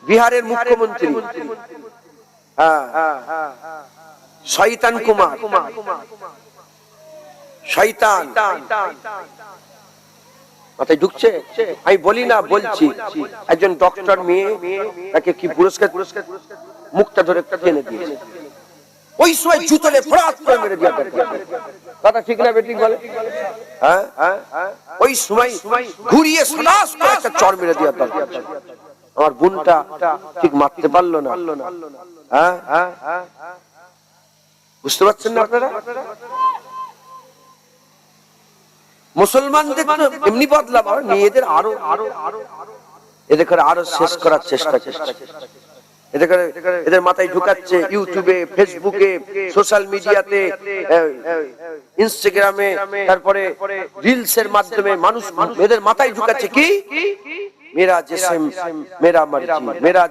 বিহারের মুখ্যমন্ত্রী, শয়তান কুমার, শয়তান মাথায় ঢুকছে? আমি বলি না, বলছি। একজন ডক্টর মেয়ে, তাকে কি পুরস্কার মুখটা ধরে টেনে দিয়েছে, ওই সময় জুতোলে ফরাত করে মেরে দিয়া কথা ঠিক না বেঠিক বলে? ওই সময় ঘুরিয়ে সালাস করে একটা চড় মেরে দিয়া দরকার। আমার বোনটা ঠিক মারতে পারলো না। বুঝতে পারছেন না আপনারা? মুসলমানদের এমনি বদলাম, মেয়েদের আরো এদের করে আরো শেষ করার চেষ্টা, এদের মাথায় ঢুকাচ্ছে ইউটিউবে, ফেসবুকে, সোশ্যাল মিডিয়াতে, ইনস্টাগ্রামে, তারপরে রিলস এর মাধ্যমে মানুষ এদের মাথায় ঢুকাচ্ছে কি মেরা জিসম মেরা মর্জি, মেরা